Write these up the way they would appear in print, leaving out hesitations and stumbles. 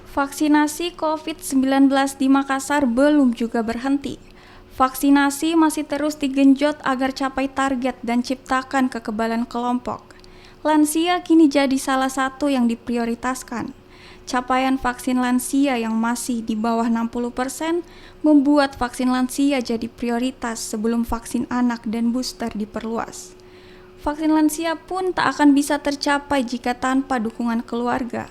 Vaksinasi COVID-19 di Makassar belum juga berhenti. Vaksinasi masih terus digenjot agar capai target dan ciptakan kekebalan kelompok. Lansia kini jadi salah satu yang diprioritaskan. Capaian vaksin lansia yang masih di bawah 60% membuat vaksin lansia jadi prioritas sebelum vaksin anak dan booster diperluas. Vaksin lansia pun tak akan bisa tercapai jika tanpa dukungan keluarga.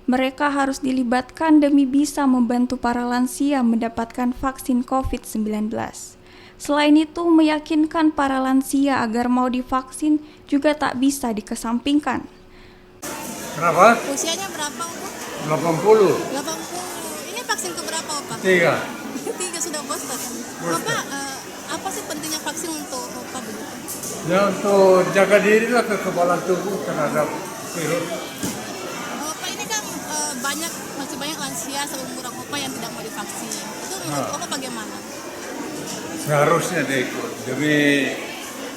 Mereka harus dilibatkan demi bisa membantu para lansia mendapatkan vaksin COVID-19. Selain itu, meyakinkan para lansia agar mau divaksin juga tak bisa dikesampingkan. Berapa? Usianya berapa, Opa? 80. 80. Ini vaksin keberapa, Opa? 3. 3 sudah booster. Opa, apa sih pentingnya vaksin untuk Opa begitu? Ya untuk jaga diri lah kekebalan tubuh terhadap virus. Opa ini kan masih banyak lansia seumuran Opa yang tidak mau divaksin. Itu menurut Opa bagaimana? Seharusnya diikut demi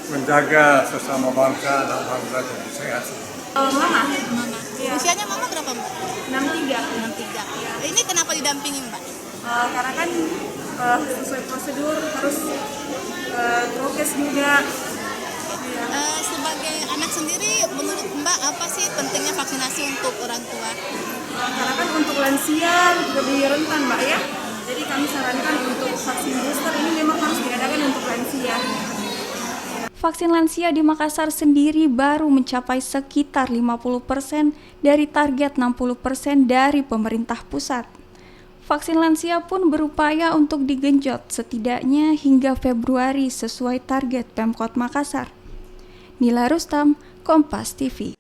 menjaga sesama bangsa dan bangsa jadi sehat. Mama, Mama. Iya. Usianya Mama berapa, Mbak? 63. 63. Ini kenapa didampingi, Mbak? Karena kan sesuai prosedur harus prokes juga. Sebagai anak sendiri, menurut Mbak apa sih pentingnya vaksinasi untuk orang tua? Karena kan untuk lansia lebih rentan, Mbak ya. Jadi kami sarankan untuk vaksin booster ini memang harus diadakan untuk lansia. Vaksin lansia di Makassar sendiri baru mencapai sekitar 50% dari target 60% dari pemerintah pusat. Vaksin lansia pun berupaya untuk digenjot setidaknya hingga Februari sesuai target Pemkot Makassar. Nila Rustam, Kompas TV.